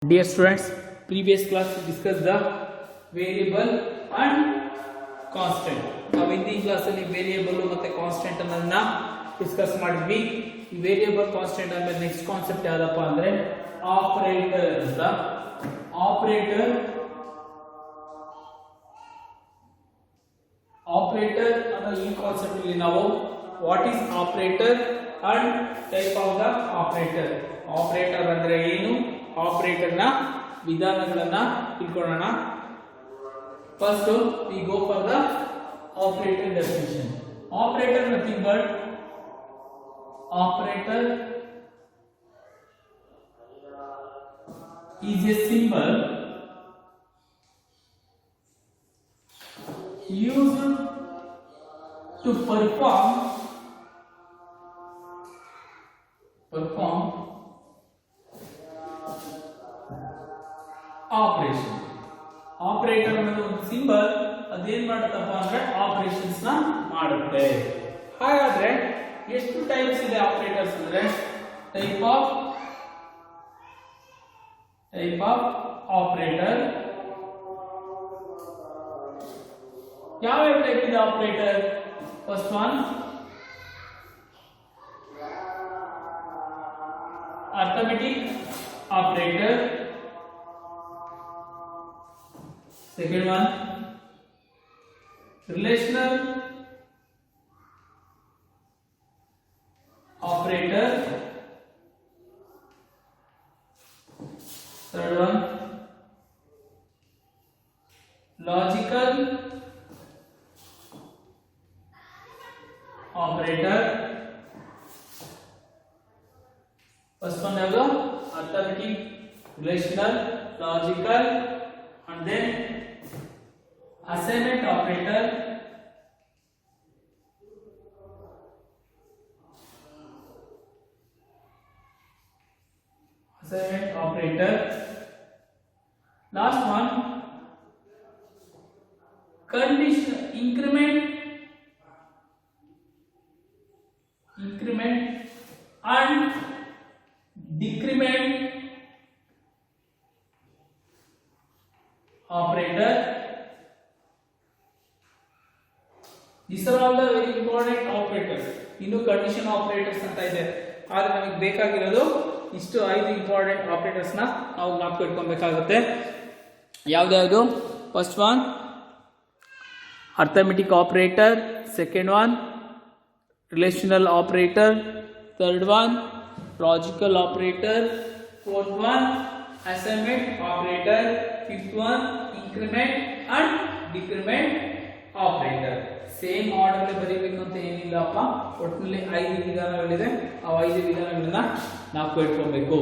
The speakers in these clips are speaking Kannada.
Dear students, previous class we discussed the variable and constant. ನಾವು ಹಿಂದಿನ ಕ್ಲಾಸ್ ಅಲ್ಲಿ ವೇರಿಯಬಲ್ ಮತ್ತೆ ಕಾನ್ಸ್ಟೆಂಟ್ ಅನ್ನೋದನ್ನ ಡಿಸ್ಕಸ್ ಮಾಡಿದ್ವಿ. ಈ ವೇರಿಯಬಲ್ ಕಾನ್ಸ್ಟೆಂಟ್ ಆದ್ಮೇಲೆ ನೆಕ್ಸ್ಟ್ ಕಾನ್ಸೆಪ್ಟ್ ಯಾವ್ದಪ್ಪ ಅಂದ್ರೆ ಆಪರೇಟರ್ ಅಂತ. ಆಪರೇಟರ್ ಅನ್ನೋ ಈ ಕಾನ್ಸೆಪ್ಟ್ ಅಲ್ಲಿ ನಾವು what is operator and type of the operator. Operator ಅಂದ್ರೆ ಏನು, ಆಪರೇಟರ್ ನ ವಿಧಾನಗಳನ್ನ ತಿಳ್ಕೊಳ್ಳೋಣ. First we go for the operator definition. Operator nothing but operator is a symbol used to perform operation. Operator ಅನ್ನೋದು ಒಂದು ಸಿಂಬಲ್, ಅದೇನ್ ಮಾಡುತ್ತಪ್ಪ ಅಂದ್ರೆ ಆಪರೇಷನ್ಸ್ ನ ಮಾಡುತ್ತೆ. ಹಾಗಾದ್ರೆ ಎಷ್ಟು ಟೈಪ್ಸ್ ಇದೆ ಆಪರೇಟರ್ಸ್ ಅಂದ್ರೆ ಟೈಪ್ ಆಫ್ ಆಪರೇಟರ್. ಯಾವ ಟೈಪ್ ಇದೆ operator? First one arithmetic operator. Second one, relational operator. Third one, logical operator. First one is arithmetic, relational, logical, and then assignment operator. Last one, condition increment and decrement operator. These are all the very important operators. ಇನ್ನು ಕಂಡೀಷನ್ ಆಪರೇಟರ್ಸ್ ಅಂತ ಇದೆ. ಆದ್ರೆ ನಮಗೆ ಬೇಕಾಗಿರೋದು ಇಷ್ಟು 5 ಇಂಪಾರ್ಟೆಂಟ್ ಆಪರೇಟರ್ಸ್ ನ ನಾವು ಜ್ಞಾಪಕ ಇಟ್ಕೊಬೇಕಾಗುತ್ತೆ. ಯಾವ್ದು? First one arithmetic operator, second one relational operator, third one logical operator, fourth one assignment operator, fifth one increment and decrement operator. Same order ಬರೀಬೇಕು ಅಂತ ಏನಿಲ್ಲಪ್ಪ, ಒಟ್ಟಿನಲ್ಲಿ 5 ವಿಧಾನಗಳಿದೆ. ಆ 5 ವಿಧಾನಗಳನ್ನ ನಾವು ಇಟ್ಕೊಬೇಕು.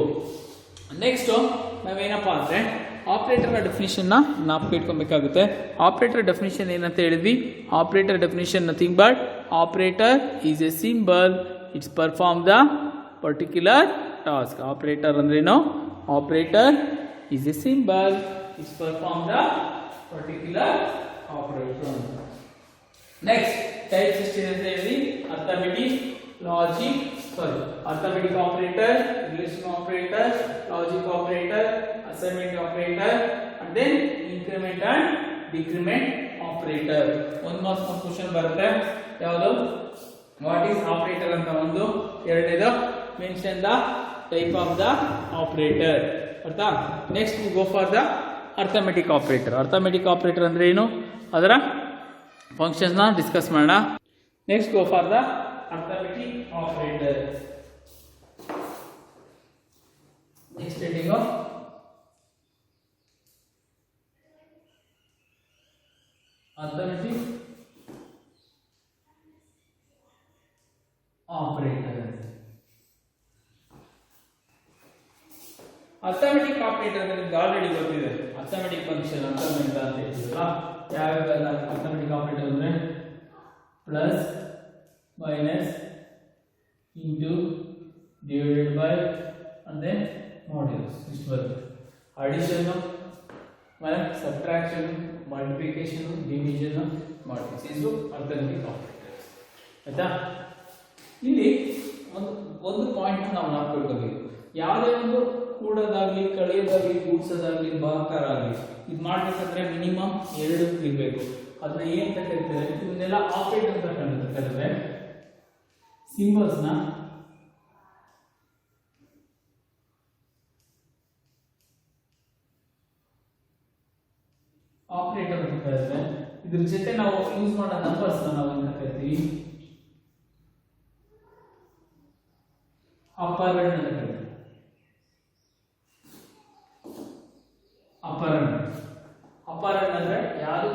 ನೆಕ್ಸ್ಟ್ ನಾವೇನಪ್ಪ ಅಂದ್ರೆ ಆಪರೇಟರ್ ಡೆಫಿನಿಷನ್ ನಾವು ಇಟ್ಕೊಬೇಕಾಗುತ್ತೆ. ಆಪರೇಟರ್ ಡೆಫಿನಿಷನ್ ಏನಂತ ಹೇಳಿದ್ವಿ? Operator definition nothing but operator is a symbol, it's perform the particular task. Operator ಅಂದ್ರೇನು? Operator is a symbol, it's perform the particular operator. Next types ಎಷ್ಟಿದೆ ಅಂತ ಹೇಳಿ? Arithmetic operator, relational operator, logic operator, assignment operator, and then increment and decrement operator. ಒಂದು ಮಾರ್ಕ್ಸ್ ಒಂದು ಕ್ವೆಶ್ಚನ್ ಬರುತ್ತೆ. ಯಾವುದು? ವಾಟ್ ಈಸ್ ಆಪರೇಟರ್ ಅಂತ ಒಂದು. ಎರಡನೇದು mention the type of the operator. ಅರ್ಥ? Next we go for the arithmetic operator. Arithmetic operator ಅಂದ್ರೆ ಏನು? ಅದರ ಫಂಕ್ಷನ್ಸ್ ನ ಡಿಸ್ಕಸ್ ಮಾಡೋಣ. Next go for the arithmetic operator. Next heading arithmetic operator. Arithmetic operator ನಿಮಗೆ ಆಲ್ರೆಡಿ ಗೊತ್ತಿದೆ. ಅರ್ಥಮೆಟಿಕ್ ಫಂಕ್ಷನ್ ಅರ್ಥಮೆಟಿಕ್ ಅಂತ ಹೇಳ್ತೀವಲ್ಲ. ಯಾವ್ಯಾವ ಅರ್ಥಮೆಟಿಕ್ ಆಪರೇಟರ್ ಅಂದ್ರೆ plus, minus, into, divided by, and then modulus. ಇಷ್ಟು ಬರುತ್ತೆ. Addition, subtraction, multiplication, division, modulus. ಇದು ಅರ್ಥಮೆಟಿಕ್ ಆಪರೇಟರ್ಸ್. ಆಯ್ತಾ? ಇಲ್ಲಿ ಒಂದು ಪಾಯಿಂಟ್ ನಾವು ನೆನಪಿಟ್ಕೋಬೇಕು. ಯಾವುದೇ ಒಂದು ಕೂಡೋದಾಗ್ಲಿ, ಕಳೆಯೋದಾಗ್ಲಿ, ಕೂಡ್ಸೋದಾಗ್ಲಿ, ಭಾಗಾಕಾರ ಆಗಲಿ ಇದು ಮಾಡ್ಬೇಕಂದ್ರೆ ಮಿನಿಮಮ್ 2 ಇರಬೇಕು. ಅದನ್ನ ಏನ್ ಕರೀತಾರೆ, ಇವನ್ನೆಲ್ಲ ಆಪರೇಟರ್ ಅಂತ ಕರೀತಾರೆ. ಸಿಂಬಲ್ಸ್ ನ ಆಪರೇಟರ್ ಅಂತ ಕರೀತಾರೆ. ಇದ್ರ ಜೊತೆ ನಾವು ಯೂಸ್ ಮಾಡೋ ನಂಬರ್ಸ್ ನಾವು ಅಂತ ಕರಿತೀವಿ ಅಪರಣ ಅಂತ ಕರೀತೀವಿ. ಅಪರಣ ಅಂದ್ರೆ ಯಾರು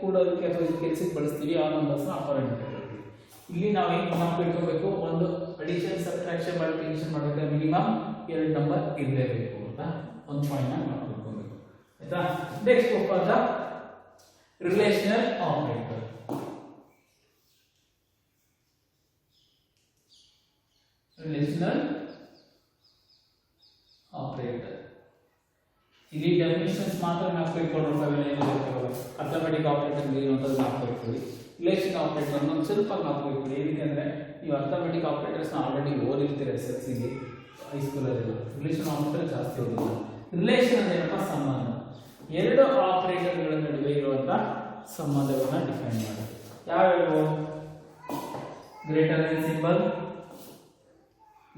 ಕೂಡೋದಕ್ಕೆ ಅಥವಾ ಕೆಲಸಕ್ಕೆ ಬಳಸ್ತೀವಿ ಆ ನಂಬರ್ಸ್ ಅಪರಣ ಅಂತ ಕರೀತೀವಿ. ಇಲ್ಲಿ ನಾವು ಏನು ಮಾಡ್ಕೊಳ್ಬೇಕು, ಒಂದು ಅಡಿಷನ್, ಸಬ್ಟ್ರಾಕ್ಷನ್, ಮಲ್ಟಿಪ್ಲಿಕೇಶನ್ ಮಾಡಬೇಕಾದ್ರೆ ಮಿನಿಮಮ್ 2 ನಂಬರ್ ಇರಲೇಬೇಕು ಅಂತ ಒಂದು ಪಾಯಿಂಟ್ ಮಾಡ್ಕೊಳ್ಬೇಕು. ಆಯ್ತಾ? ನೆಕ್ಸ್ಟ್ ಹೋಗ್ಬಾರ್ದ ರಿಲೇಶನಲ್ ಆಪರೇಟರ್. ರಿಲೇಶನಲ್ ಆಪರೇಟರ್ ಇಲ್ಲಿ ಡೆಫಿನಿಷನ್ಸ್ ಮಾತ್ರ ಹಾಕಿಕೊಳ್ಳೋಣ. ಅರ್ಥಮೆಟಿಕ್ ಆಪರೇಟರ್ ಇರುವಂಥದ್ದು ಹಾಕಿಕೊಳ್ಳಿ. ರಿಲೇಶನ್ ಆಪರೇಟರ್ ಒಂದು ಸ್ವಲ್ಪ ಹಾಕಿಕೊಳ್ಳಿ. ಏನಕ್ಕೆ ನೀವು ಅರ್ಥಮೆಟಿಕ್ ಆಪರೇಟರ್ಸ್ ಆಲ್ರೆಡಿ ಓದಿರ್ತೀರ SSLCಗೆ, ಹೈಸ್ಕೂಲಲ್ಲಿ. ರಿಲೇಶನ್ ಆಪರೇಟರ್ ಜಾಸ್ತಿ ಓದಿಲ್ಲ. ರಿಲೇಶನ್ ಅಂದ್ರೆ ಏನಪ್ಪ, ಸಂಬಂಧ. 2 ಆಪರೇಟರ್ಗಳ ನಡುವೆ ಇರುವಂತಹ ಸಂಬಂಧಗಳನ್ನ ಡಿಫೈನ್ ಮಾಡಿ. ಯಾವ್ಯಾವು? Greater than symbol,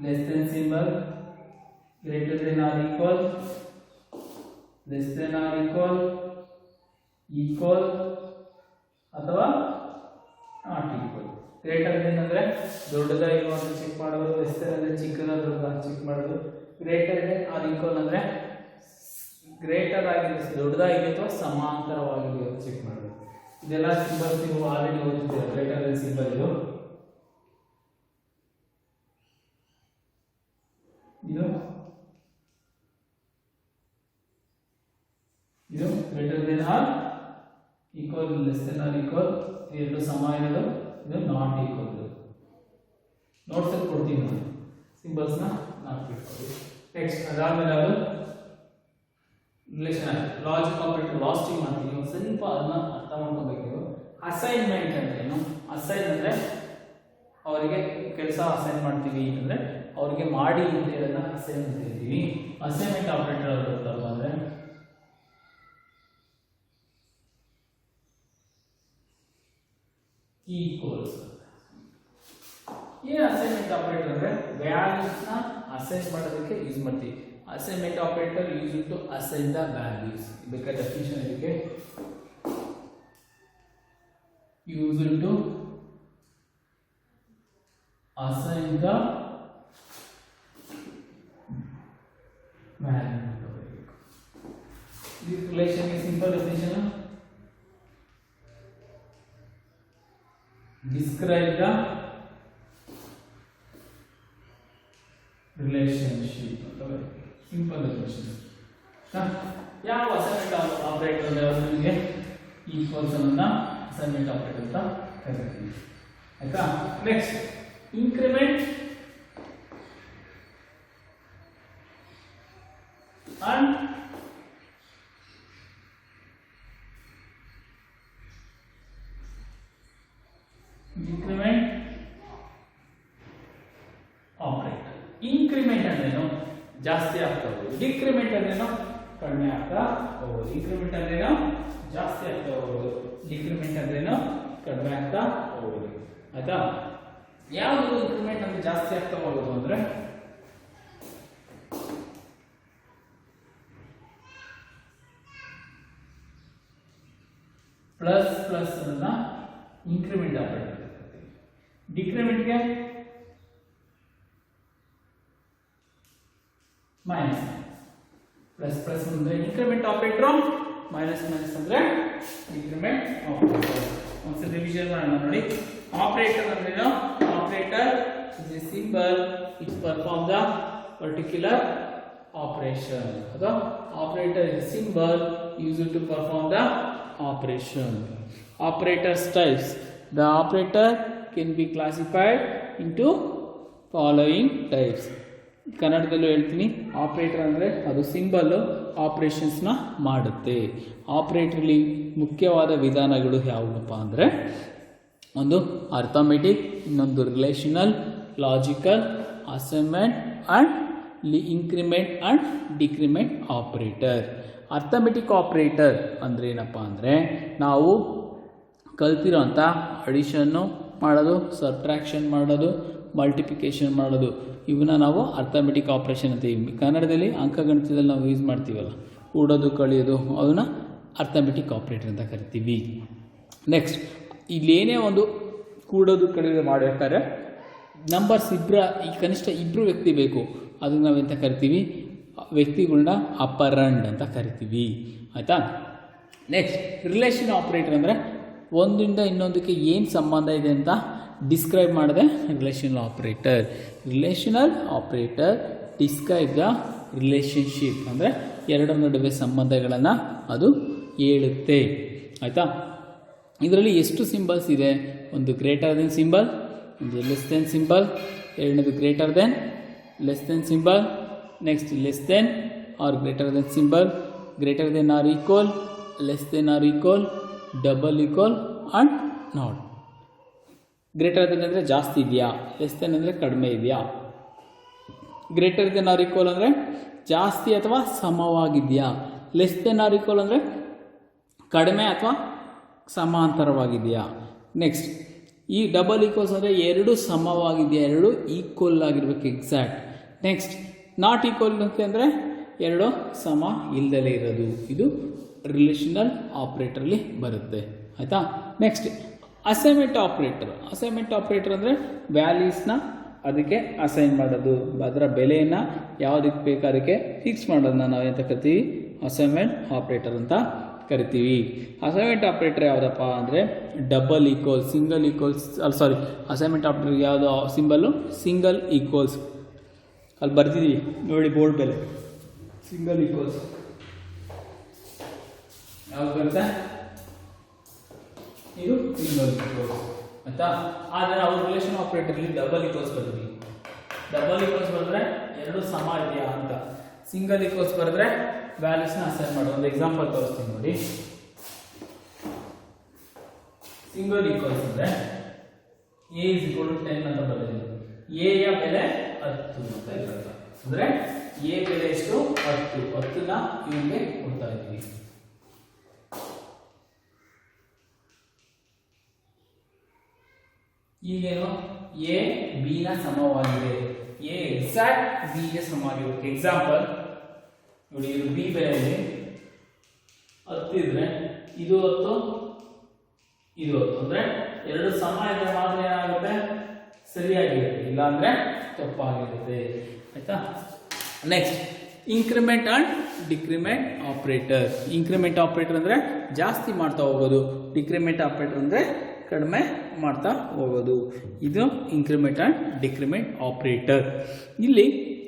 less than symbol, greater than or equal, less than or equal ಅಥವಾ ನಾಟ್ ಈಕ್ವಲ್. ಗ್ರೇಟರ್ ದೆನ್ ಅಂದ್ರೆ ದೊಡ್ಡದಾಗಿರುವಂತ ಚೆಕ್ ಮಾಡೋದು, ಲೆಸ್ ದೆನ್ ಅಂದ್ರೆ ಚಿಕ್ಕದಾದ ಚೆಕ್ ಮಾಡೋದು, ಗ್ರೇಟರ್ ದೆನ್ ಆರ್ ಈಕ್ವಲ್ ಅಂದ್ರೆ ಗ್ರೇಟರ್ ಆಗಿದೆ, ದೊಡ್ಡದಾಗಿದೆ ಅಥವಾ ಸಮಾಂತರವಾಗಿದೆ ಚೆಕ್ ಮಾಡೋದು. ಇದೆಲ್ಲ ಸಿಂಬಲ್ಸ್ ನೀವು ಆಲ್ರೆಡಿ ಓದಿದ್ದೀರಾ. ಗ್ರೇಟರ್ ದೆನ್ ಸಿಂಬಲ್ ಇದು greater than or equal, less than or equal, ಎರಡು ಸಮ ಇರೋದು. ಇದು ನಾಟ್ ಈಕ್ವಲ್. ನೋಟ್ಸ್ ಅಲ್ಲಿ ಕೊಡ್ತೀನಿ ನಾನು, ಸಿಂಬಲ್ಸ್ ನ ಹಾಕಿಟ್ಕೊಳ್ಳಿ. ನೆಕ್ಸ್ಟ್ ಅದಾದ್ಮೇಲೆ ಅದು ರಿಲೇಶನ್ ಲಾಜಿಕ್ ಆಪರೇಟರ್ ಲಾಸ್ಟಿಂಗ್ ಮಾಡ್ತೀವಿ. ಒಂದು ಸ್ವಲ್ಪ ಅದನ್ನ ಅರ್ಥ ಮಾಡ್ಕೋಬೇಕು. ಅಸೈನ್ಮೆಂಟ್ ಅಂದ್ರೆ ಏನು? ಅಸೈನ್ ಅಂದ್ರೆ ಅವರಿಗೆ ಕೆಲಸ ಅಸೈನ್ ಮಾಡ್ತೀವಿ ಅಂದ್ರೆ ಅವ್ರಿಗೆ ಮಾಡಿ ಅಂತ ಹೇಳೋದನ್ನ ಅಸೈನ್ ಅಂತ ಹೇಳ್ತೀವಿ. ಅಸೈನ್ಮೆಂಟ್ ಆಪರೇಟರ್ ಬರುತ್ತಲ್ಲ ಅಂದ್ರೆ ಈಕ್ವಲ್ಸ್. ಏನು ಅಸೈನ್ಮೆಂಟ್ ಆಪರೇಟರ್ ಅಂದ್ರೆ ವ್ಯಾಲ್ಯೂಸ್ ನ ಅಸೈನ್ ಮಾಡೋದಕ್ಕೆ ಯೂಸ್ ಮಾಡ್ತೀವಿ. Assignment operator use to assign the values. ಬೇಕಾದ ಡೆಫಿನಿಷನ್ ಇದಕ್ಕೆ use to assign the value. this relation is simple definition. Describe the relationship. Simple definition. ಯಾವ ಅಸೈನ್ಮೆಂಟ್ ಆಪರೇಟರ್ ನಿಮಗೆ ಈಕ್ವಲ್ಸ್ ಅನ್ನ ಅಸೈನ್ಮೆಂಟ್ ಆಪರೇಟರ್ ಅಂತ ಕರೀತೀವಿ. ಆಯ್ತಾ? Next increment and decrement operator. Increment ಅಂದ್ರೇನು? ಜಾಸ್ತಿ ಆಗ್ತಾ ಹೋಗೋದು. ಡಿಕ್ರಿಮೆಂಟ್ ಅಂದ್ರೇನು? ಕಡಿಮೆ ಆಗ್ತಾ ಹೋಗೋದು. ಇಂಕ್ರಿಮೆಂಟ್ ಅಂದ್ರೇನು? ಜಾಸ್ತಿ ಆಗ್ತಾ ಹೋಗೋದು. ಡಿಕ್ರಿಮೆಂಟ್ ಅಂದ್ರೇನು? ಕಡಿಮೆ ಆಗ್ತಾ ಹೋಗೋದು. ಆಯ್ತಾ? ಯಾವುದು ಇಂಕ್ರಿಮೆಂಟ್ ಅಂದ್ರೆ ಜಾಸ್ತಿ ಆಗ್ತಾ ಹೋಗೋದು ಅಂದ್ರೆ ಪ್ಲಸ್ ಪ್ಲಸ್ ಅನ್ನ ಇಂಕ್ರಿಮೆಂಟ್ ಆಪರೇಟರ್. ಡಿಕ್ರಿಮೆಂಟ್ಗೆ ಮೈನಸ್. ಪ್ಲಸ್ ಪ್ಲಸ್ ಅಂದ್ರೆ ಇಂಕ್ರಿಮೆಂಟ್ ಆಪರೇಟರ್, ಮೈನಸ್ ಮೈನಸ್ ಅಂದ್ರೆ ಡಿಕ್ರಿಮೆಂಟ್ ಆಪರೇಟರ್. ಒಂದ್ಸಲ ರಿವಿಷನ್ ಮಾಡೋಣ ನೋಡಿ. ಆಪರೇಟರ್ ಅಂದ್ರೆ operator is a symbol which perform the particular operation. ಅಥವಾ operator is a symbol used to perform the operation. Operators types. The operator can be classified into following types. ಕನ್ನಡದಲ್ಲೂ ಹೇಳ್ತೀನಿ. ಆಪರೇಟರ್ ಅಂದರೆ ಅದು ಸಿಂಬಲ್ ಆಪರೇಷನ್ಸ್ನ ಮಾಡುತ್ತೆ. ಆಪರೇಟರ್ಲಿ ಮುಖ್ಯವಾದ ವಿಧಾನಗಳು ಯಾವುವಪ್ಪ ಅಂದರೆ ಒಂದು ಅರ್ಥಮೆಟಿಕ್, ಇನ್ನೊಂದು relational, logical, assignment and increment and decrement operator. Arithmetic operator ಅಂದರೆ ಏನಪ್ಪ ಅಂದರೆ ನಾವು ಕಲ್ತಿರೋಂಥ ಅಡಿಷನ್ನು ಮಾಡೋದು, ಸಬ್ಟ್ರಾಕ್ಷನ್ ಮಾಡೋದು, ಮಲ್ಟಿಪ್ಲಿಕೇಶನ್ ಮಾಡೋದು, ಇವನ್ನ ನಾವು ಅರ್ಥಮೆಟಿಕ್ ಆಪ್ರೇಷನ್ ಅಂತೀವಿ. ಕನ್ನಡದಲ್ಲಿ ಅಂಕಗಣಿತದಲ್ಲಿ ನಾವು ಯೂಸ್ ಮಾಡ್ತೀವಲ್ಲ, ಕೂಡೋದು ಕಳೆಯೋದು, ಅದನ್ನು ಅರ್ಥಮೆಟಿಕ್ ಆಪ್ರೇಟರ್ ಅಂತ ಕರಿತೀವಿ. ನೆಕ್ಸ್ಟ್, ಇಲ್ಲೇನೇ ಒಂದು ಕೂಡೋದು ಕಳೆಯೋದು ಮಾಡಬೇಕಾದ್ರೆ ನಂಬರ್ಸ್ ಈ ಕನಿಷ್ಠ ಇಬ್ಬರು ವ್ಯಕ್ತಿ ಬೇಕು. ಅದನ್ನು ನಾವೆಂತ ಕರಿತೀವಿ, ವ್ಯಕ್ತಿಗಳನ್ನ ಅಪರಂಡ್ ಅಂತ ಕರಿತೀವಿ. ಆಯಿತಾ. ನೆಕ್ಸ್ಟ್, ರಿಲೇಷನ್ ಆಪ್ರೇಟರ್ ಅಂದರೆ ಒಂದರಿಂದ ಇನ್ನೊಂದಕ್ಕೆ ಏನು ಸಂಬಂಧ ಇದೆ ಅಂತ ಡಿಸ್ಕ್ರೈಬ್ ಮಾಡಿದೆ relational operator. Relational operator describe the relationship ಅಂದರೆ ಎರಡರ ನಡುವೆ ಸಂಬಂಧಗಳನ್ನು ಅದು ಹೇಳುತ್ತೆ. ಆಯಿತಾ. ಇದರಲ್ಲಿ ಎಷ್ಟು ಸಿಂಬಲ್ಸ್ ಇದೆ? ಒಂದು ಗ್ರೇಟರ್ ದೆನ್ ಸಿಂಬಲ್, ಒಂದು ಲೆಸ್ ದೆನ್ ಸಿಂಬಲ್, ಎರಡನೇದು greater than, less than symbol, next less than or greater than symbol, greater than or equal, less than or equal, double equal and not. Greater than ಅಂದರೆ ಜಾಸ್ತಿ ಇದೆಯಾ, ಲೆಸ್ ದೆನ್ ಅಂದರೆ ಕಡಿಮೆ ಇದೆಯಾ, ಗ್ರೇಟರ್ ದೆನ್ ಆರ್ ಈಕ್ವಲ್ ಅಂದರೆ ಜಾಸ್ತಿ ಅಥವಾ ಸಮವಾಗಿದೆಯಾ, ಲೆಸ್ ದೆನ್ ಆರ್ ಈಕ್ವಲ್ ಅಂದರೆ ಕಡಿಮೆ ಅಥವಾ ಸಮಾಂತರವಾಗಿದೆಯಾ. ನೆಕ್ಸ್ಟ್, ಈ ಡಬಲ್ ಈಕ್ವಲ್ಸ್ ಅಂದರೆ ಎರಡು ಸಮವಾಗಿದೆಯಾ, ಎರಡು ಈಕ್ವಲ್ ಆಗಿರ್ಬೇಕು, ಎಕ್ಸಾಕ್ಟ್. ನೆಕ್ಸ್ಟ್, ನಾಟ್ ಈಕ್ವಲ್ ಅಂದರೆ ಎರಡು ಸಮ ಇಲ್ಲದಲೇ ಇರೋದು. ಇದು ರಿಲೇಷನಲ್ ಆಪ್ರೇಟರ್ಲಿ ಬರುತ್ತೆ. ಆಯಿತಾ. Next, assignment operator. Assignment operator ಅಂದರೆ ವ್ಯಾಲ್ಯೂಸ್ನ ಅದಕ್ಕೆ ಅಸೈನ್ ಮಾಡೋದು, ಅದರ ಬೆಲೆಯನ್ನು ಯಾವುದಕ್ಕೆ ಬೇಕು ಅದಕ್ಕೆ ಫಿಕ್ಸ್ ಮಾಡೋದನ್ನ ನಾವು ಎಂತ ಕರಿತೀವಿ, ಅಸೈನ್ಮೆಂಟ್ ಆಪ್ರೇಟರ್ ಅಂತ ಕರಿತೀವಿ. ಅಸೈನ್ಮೆಂಟ್ ಆಪ್ರೇಟರ್ ಯಾವುದಪ್ಪ ಅಂದರೆ double equal, single equals, assignment operator ಯಾವುದು ಸಿಂಬಲ್ಲು, ಸಿಂಗಲ್ ಈಕ್ವಲ್ಸ್. ಅಲ್ಲಿ ಬರ್ತಿದ್ದೀವಿ ನೋಡಿ ಬೋರ್ಡ್ ಬೆಲೆ, ಸಿಂಗಲ್ ಈಕ್ವಲ್ಸ್ ಯಾವ್ದು ಬರುತ್ತೆ, ಇದು ಸಿಂಗಲ್ ಈಕ್ವಲ್ಸ್. ಆಯ್ತಾ. ಆದರೆ ನಾವು ರಿಲೇಷನ್ ಆಪರೇಟರ್ಲಿ ಡಬಲ್ ಈಕ್ವಲ್ಸ್ ಬರ್ತೀವಿ. ಡಬಲ್ ಈಕ್ವಲ್ಸ್ ಬರೆದ್ರೆ ಎರಡು ಸಮ ಇದೆಯಾ ಅಂತ. ಸಿಂಗಲ್ ಈಕ್ವಲ್ಸ್ ಬರೆದ್ರೆ ವ್ಯಾಲ್ಯೂಸ್ನ ಅಸೈನ್ ಮಾಡೋದು. ಒಂದು ಎಕ್ಸಾಂಪಲ್ ತೋರಿಸ್ತೀನಿ ನೋಡಿ. ಸಿಂಗಲ್ ಈಕ್ವಲ್ಸ್ ಅಂದರೆ a = 10 ಅಂತ ಬರೆದಿದ್ದೀವಿ. a ಯ ಬೆಲೆ 10 ಅಂತ ಇರುತ್ತೆ. ಅಂದರೆ a ಬೆಲೆ ಎಷ್ಟು, 10. 10ನ ಇವನಿಗೆ ಕೊಡ್ತಾ ಇದ್ದೀವಿ. ಈಗೇನು ಎ ಬಿ ನ ಸಮವಾಗಿದೆ, ಎ ಎಕ್ಸಾಕ್ಟ್ ಬಿ ಗೆ ಸಮವಾಗಿರುತ್ತೆ. ಎಕ್ಸಾಂಪಲ್ ನೋಡಿ, ಇದು ಬಿ ಬೆಲೆಯಲ್ಲಿ 10 ಇದ್ರೆ ಇದು 10, ಇದು 10 ಅಂದ್ರೆ ಎರಡು ಸಮ ಇದ್ರೆ ಮಾತ್ರ ಏನಾಗುತ್ತೆ, ಸರಿಯಾಗಿರುತ್ತೆ, ಇಲ್ಲಾಂದ್ರೆ ತಪ್ಪಾಗಿರುತ್ತೆ. ಆಯ್ತಾ. Next, increment and decrement operator. Increment operator ಅಂದ್ರೆ ಜಾಸ್ತಿ ಮಾಡ್ತಾ ಹೋಗೋದು, ಡಿಕ್ರಿಮೆಂಟ್ ಆಪರೇಟರ್ ಅಂದ್ರೆ ಕಡಿಮೆ ಮಾಡ್ತಾ ಹೋಗೋದು. ಇದು ಇಂಕ್ರಿಮೆಂಟ್ ಆ್ಯಂಡ್ ಡಿಕ್ರಿಮೆಂಟ್ ಆಪ್ರೇಟರ್. ಇಲ್ಲಿ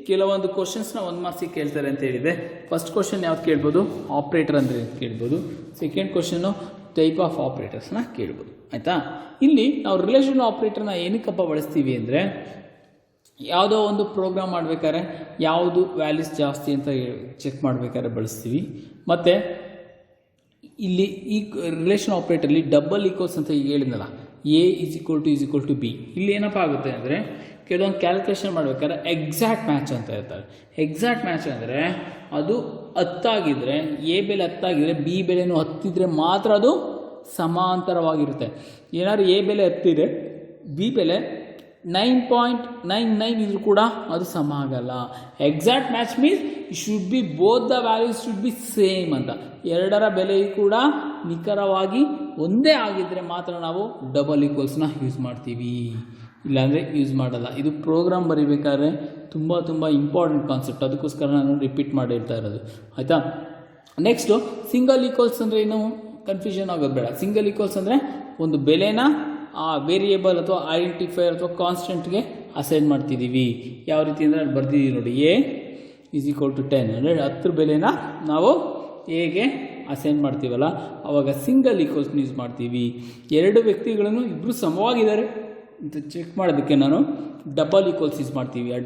ಕೆಲವೊಂದು ಕ್ವಶನ್ಸ್ನ 1 ಮಾರ್ಕ್ಸಿಗೆ ಕೇಳ್ತಾರೆ ಅಂತ ಹೇಳಿದೆ. ಫಸ್ಟ್ ಕ್ವಶನ್ ಯಾವ್ದು ಕೇಳ್ಬೋದು, ಆಪ್ರೇಟರ್ ಅಂದರೆ ಕೇಳ್ಬೋದು. ಸೆಕೆಂಡ್ ಕ್ವಶನ್ನು ಟೈಪ್ ಆಫ್ ಆಪ್ರೇಟರ್ಸ್ನ ಕೇಳ್ಬೋದು. ಆಯಿತಾ. ಇಲ್ಲಿ ನಾವು ರಿಲೇಷನ್ ಆಪ್ರೇಟರ್ನ ಏನಕ್ಕಪ್ಪ ಬಳಸ್ತೀವಿ ಅಂದರೆ, ಯಾವುದೋ ಒಂದು ಪ್ರೋಗ್ರಾಮ್ ಮಾಡಬೇಕಾದ್ರೆ ಯಾವುದು ವ್ಯಾಲ್ಯೂಸ್ ಜಾಸ್ತಿ ಅಂತ ಚೆಕ್ ಮಾಡಬೇಕಾದ್ರೆ ಬಳಸ್ತೀವಿ. ಮತ್ತು ಇಲ್ಲಿ ಈ ರಿಲೇಷನ್ ಆಪ್ರೇಟರ್ಲಿ ಡಬಲ್ ಈಕ್ವಲ್ಸ್ ಅಂತ ಈಗ ಹೇಳಿದ್ನಲ್ಲ, a = b. ಇಲ್ಲಿ ಏನಪ್ಪ ಆಗುತ್ತೆ ಅಂದರೆ, ಕೆಲವೊಂದು ಕ್ಯಾಲ್ಕುಲೇಷನ್ ಮಾಡಬೇಕಾದ್ರೆ ಎಕ್ಸಾಕ್ಟ್ ಮ್ಯಾಚ್ ಅಂತ ಇರ್ತಾರೆ. ಎಕ್ಸಾಕ್ಟ್ ಮ್ಯಾಚ್ ಅಂದರೆ ಅದು 10 ಆಗಿದ್ರೆ, a ಬೆಲೆ 10 ಆಗಿದ್ರೆ b ಬೆಲೆನೂ 10 ಇದ್ರೆ ಮಾತ್ರ ಅದು ಸಮಾಂತರವಾಗಿರುತ್ತೆ. ಏನಾದ್ರು a ಬೆಲೆ 10 ಇದೆ, b ಬೆಲೆ 9.99 ಇದ್ರೂ ಕೂಡ ಅದು ಸಮ ಆಗಲ್ಲ. Exact match means should be both the values should be same ಅಂತ. ಎರಡರ ಬೆಲೆಯು ಕೂಡ ನಿಖರವಾಗಿ ಒಂದೇ ಆಗಿದ್ದರೆ ಮಾತ್ರ ನಾವು ಡಬಲ್ ಈಕ್ವಲ್ಸ್ನ ಯೂಸ್ ಮಾಡ್ತೀವಿ, ಇಲ್ಲಾಂದರೆ ಯೂಸ್ ಮಾಡಲ್ಲ. ಇದು ಪ್ರೋಗ್ರಾಮ್ ಬರೀಬೇಕಾದ್ರೆ ತುಂಬ ಇಂಪಾರ್ಟೆಂಟ್ ಕಾನ್ಸೆಪ್ಟ್, ಅದಕ್ಕೋಸ್ಕರ ನಾನು ರಿಪೀಟ್ ಮಾಡಿರ್ತಾ ಇರೋದು. ಆಯಿತಾ. ನೆಕ್ಸ್ಟು, ಸಿಂಗಲ್ ಈಕ್ವಲ್ಸ್ ಅಂದರೆ ಏನು ಕನ್ಫ್ಯೂಷನ್ ಆಗೋದು ಬೇಡ. ಸಿಂಗಲ್ ಈಕ್ವಲ್ಸ್ ಅಂದರೆ ಒಂದು ಬೆಲೆನ ಆ ವೇರಿಯೇಬಲ್ ಅಥವಾ ಐಡೆಂಟಿಫೈಯರ್ ಅಥವಾ ಕಾನ್ಸ್ಟೆಂಟ್ಗೆ ಅಸೈನ್ ಮಾಡ್ತಿದ್ದೀವಿ. ಯಾವ ರೀತಿ ಅಂದರೆ ಅಲ್ಲಿ ಬರ್ತಿದ್ದೀವಿ ನೋಡಿ, a = 10 ಅಂದರೆ 10 ಬೆಲೆನ ನಾವು ಎಗೆ ಅಸೈನ್ ಮಾಡ್ತೀವಲ್ಲ, ಆವಾಗ ಸಿಂಗಲ್ ಈಕ್ವಲ್ಸ್ನ ಯೂಸ್ ಮಾಡ್ತೀವಿ. ಎರಡು ವ್ಯಕ್ತಿಗಳನ್ನು ಇಬ್ಬರು ಸಮವಾಗಿದ್ದಾರೆ ಅಂತ ಚೆಕ್ ಮಾಡೋದಕ್ಕೆ ನಾನು ಡಬಲ್ ಈಕ್ವಲ್ಸ್ ಯೂಸ್ ಮಾಡ್ತೀವಿ. ಆ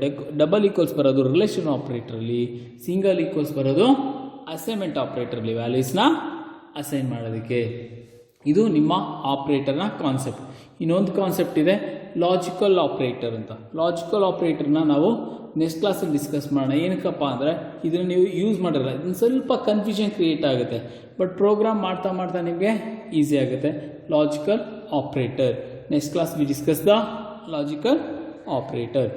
ಡಬಲ್ ಈಕ್ವಲ್ಸ್ ಬರೋದು ರಿಲೇಷನ್ ಆಪ್ರೇಟರಲ್ಲಿ, ಸಿಂಗಲ್ ಈಕ್ವಲ್ಸ್ ಬರೋದು ಅಸೈನ್ಮೆಂಟ್ ಆಪ್ರೇಟರ್ಲಿ ವ್ಯಾಲ್ಯೂಸ್ನ ಅಸೈನ್ ಮಾಡೋದಕ್ಕೆ. ಇದು ನಿಮ್ಮ ಆಪ್ರೇಟರ್ನ ಕಾನ್ಸೆಪ್ಟ್. ಇನ್ನೊಂದು ಕಾನ್ಸೆಪ್ಟ್ ಇದೆ ಲಾಜಿಕಲ್ ಆಪ್ರೇಟರ್ ಅಂತ. ಲಾಜಿಕಲ್ ಆಪ್ರೇಟರ್ನ ನಾವು ನೆಕ್ಸ್ಟ್ ಕ್ಲಾಸಲ್ಲಿ ಡಿಸ್ಕಸ್ ಮಾಡೋಣ. ಏನಕ್ಕಪ್ಪ ಅಂದರೆ ಇದನ್ನು ನೀವು ಯೂಸ್ ಮಾಡಿರಲ್ಲ, ಇದನ್ನು ಸ್ವಲ್ಪ ಕನ್ಫ್ಯೂಷನ್ ಕ್ರಿಯೇಟ್ ಆಗುತ್ತೆ, ಬಟ್ ಪ್ರೋಗ್ರಾಮ್ ಮಾಡ್ತಾ ಮಾಡ್ತಾ ನಿಮಗೆ ಈಸಿ ಆಗುತ್ತೆ. Logical operator. Next class we discuss the logical operator.